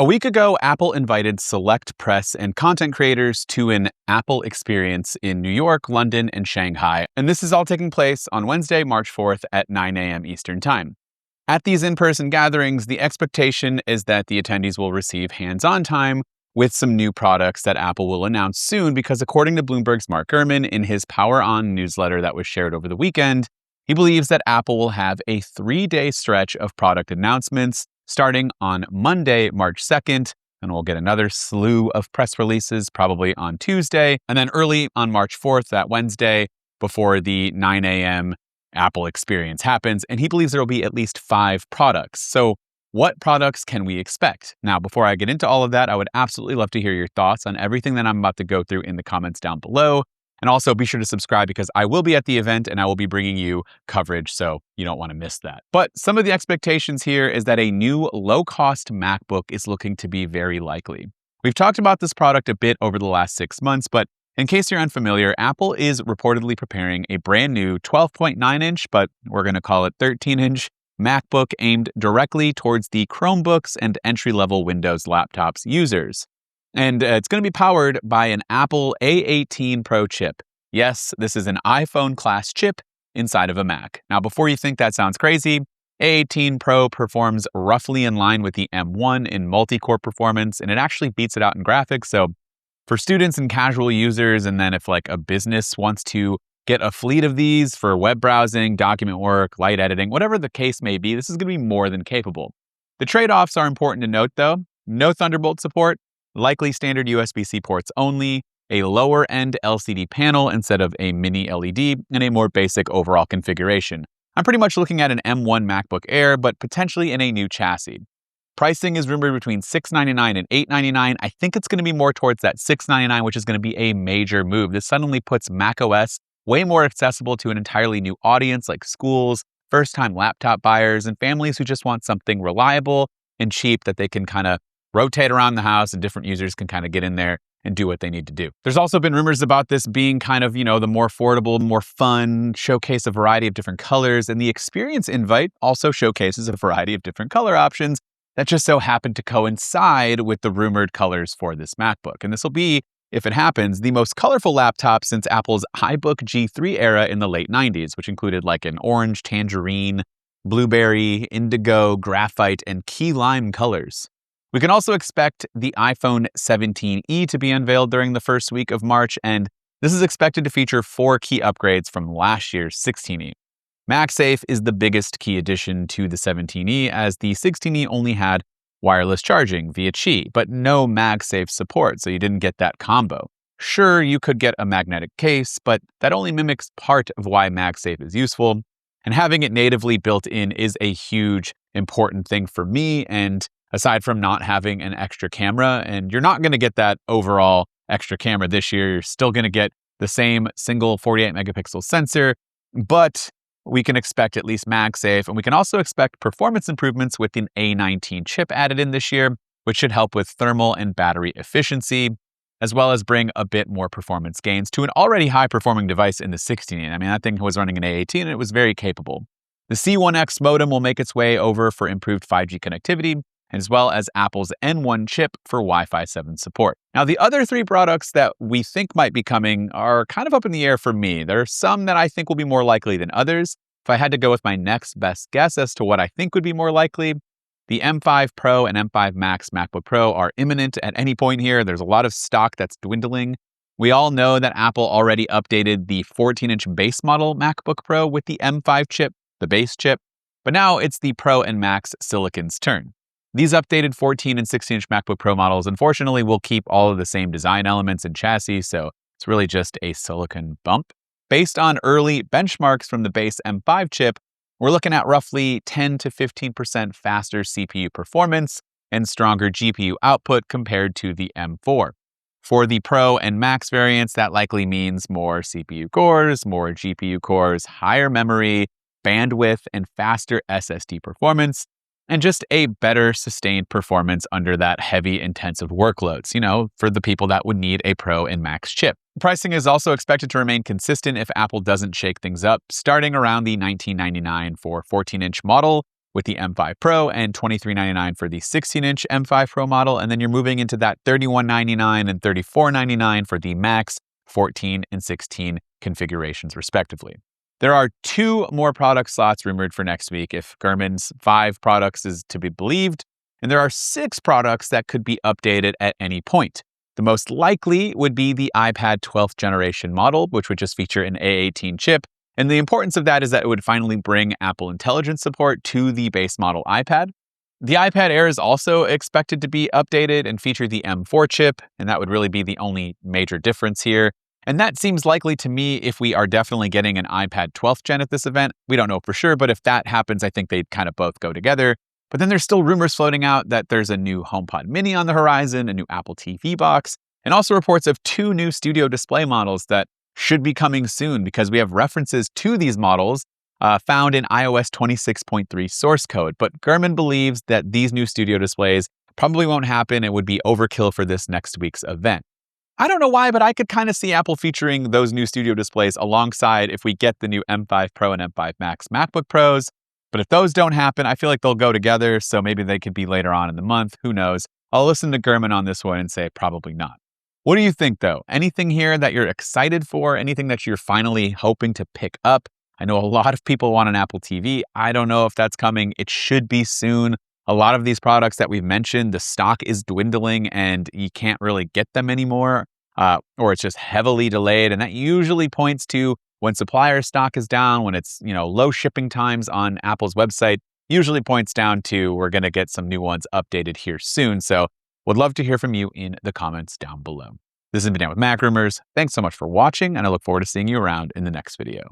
A week ago, Apple invited select press and content creators to an Apple experience in New York, London, and Shanghai. And this is all taking place on Wednesday, March 4th at 9 a.m. Eastern Time. At these in-person gatherings, the expectation is that the attendees will receive hands-on time with some new products that Apple will announce soon, because according to Bloomberg's Mark Gurman in his Power On newsletter that was shared over the weekend, he believes that Apple will have a 3-day stretch of product announcements starting on Monday, March 2nd, and we'll get another slew of press releases probably on Tuesday, and then early on March 4th, that Wednesday, before the 9 a.m. Apple experience happens, and he believes there will be at least 5 products. So what products can we expect? Now, before I get into all of that, I would absolutely love to hear your thoughts on everything that I'm about to go through in the comments down below. And also be sure to subscribe, because I will be at the event and I will be bringing you coverage, so you don't want to miss that. But some of the expectations here is that a new low-cost MacBook is looking to be very likely. We've talked about this product a bit over the last 6 months, but in case you're unfamiliar, Apple is reportedly preparing a brand new 12.9-inch, but we're going to call it 13-inch, MacBook aimed directly towards the Chromebooks and entry-level Windows laptops users. And it's going to be powered by an Apple A18 Pro chip. Yes, this is an iPhone-class chip inside of a Mac. Now, before you think that sounds crazy, A18 Pro performs roughly in line with the M1 in multi-core performance, and it actually beats it out in graphics. So for students and casual users, and then if like a business wants to get a fleet of these for web browsing, document work, light editing, whatever the case may be, this is going to be more than capable. The trade-offs are important to note, though. No Thunderbolt support, likely standard USB-C ports only, a lower-end LCD panel instead of a mini LED, and a more basic overall configuration. I'm pretty much looking at an M1 MacBook Air, but potentially in a new chassis. Pricing is rumored between $699 and $899. I think it's going to be more towards that $699, which is going to be a major move. This suddenly puts macOS way more accessible to an entirely new audience, like schools, first-time laptop buyers, and families who just want something reliable and cheap that they can kind of rotate around the house, and different users can kind of get in there and do what they need to do. There's also been rumors about this being kind of, the more affordable, more fun, showcase a variety of different colors, and the Experience Invite also showcases a variety of different color options that just so happen to coincide with the rumored colors for this MacBook. And this will be, if it happens, the most colorful laptop since Apple's iBook G3 era in the late 90s, which included like an orange, tangerine, blueberry, indigo, graphite, and key lime colors. We can also expect the iPhone 17e to be unveiled during the first week of March, and this is expected to feature 4 key upgrades from last year's 16e. MagSafe is the biggest key addition to the 17e, as the 16e only had wireless charging via Qi, but no MagSafe support, so you didn't get that combo. Sure, you could get a magnetic case, but that only mimics part of why MagSafe is useful, and having it natively built in is a huge, important thing for me, and aside from not having an extra camera, and you're not going to get that overall extra camera this year. You're still going to get the same single 48 megapixel sensor, but we can expect at least MagSafe, and we can also expect performance improvements with an A19 chip added in this year, which should help with thermal and battery efficiency, as well as bring a bit more performance gains to an already high-performing device in the 16. I mean, that thing was running an A18 and it was very capable. The C1X modem will make its way over for improved 5G connectivity, as well as Apple's N1 chip for Wi-Fi 7 support. Now, the other 3 products that we think might be coming are kind of up in the air for me. There are some that I think will be more likely than others. If I had to go with my next best guess as to what I think would be more likely, the M5 Pro and M5 Max MacBook Pro are imminent at any point here. There's a lot of stock that's dwindling. We all know that Apple already updated the 14-inch base model MacBook Pro with the M5 chip, the base chip, but now it's the Pro and Max Silicon's turn. These updated 14 and 16-inch MacBook Pro models, unfortunately, will keep all of the same design elements and chassis, so it's really just a silicon bump. Based on early benchmarks from the base M5 chip, we're looking at roughly 10 to 15% faster CPU performance and stronger GPU output compared to the M4. For the Pro and Max variants, that likely means more CPU cores, more GPU cores, higher memory, bandwidth, and faster SSD performance, and just a better sustained performance under that heavy, intensive workloads, for the people that would need a Pro and Max chip. Pricing is also expected to remain consistent if Apple doesn't shake things up, starting around the $1999 for 14-inch model, with the M5 Pro and $23.99 for the 16-inch M5 Pro model. And then you're moving into that $31.99 and $34.99 for the Max 14 and 16 configurations, respectively. There are 2 more product slots rumored for next week if Gurman's 5 products is to be believed, and there are 6 products that could be updated at any point. The most likely would be the iPad 12th generation model, which would just feature an A18 chip. And the importance of that is that it would finally bring Apple Intelligence support to the base model iPad. The iPad Air is also expected to be updated and feature the M4 chip, and that would really be the only major difference here. And that seems likely to me if we are definitely getting an iPad 12th gen at this event. We don't know for sure, but if that happens, I think they'd kind of both go together. But then there's still rumors floating out that there's a new HomePod Mini on the horizon, a new Apple TV box, and also reports of 2 new Studio Display models that should be coming soon because we have references to these models found in iOS 26.3 source code. But Gurman believes that these new Studio Displays probably won't happen and would be overkill for this next week's event. I don't know why, but I could kind of see Apple featuring those new Studio Displays alongside if we get the new M5 Pro and M5 Max MacBook Pros. But if those don't happen, I feel like they'll go together, so maybe they could be later on in the month. Who knows? I'll listen to Gurman on this one and say probably not. What do you think, though? Anything here that you're excited for? Anything that you're finally hoping to pick up? I know a lot of people want an Apple TV. I don't know if that's coming. It should be soon. A lot of these products that we've mentioned, the stock is dwindling and you can't really get them anymore, or it's just heavily delayed. And that usually points to when supplier stock is down, when it's, low shipping times on Apple's website, usually points down to we're going to get some new ones updated here soon. So would love to hear from you in the comments down below. This has been Dan with MacRumors. Thanks so much for watching, and I look forward to seeing you around in the next video.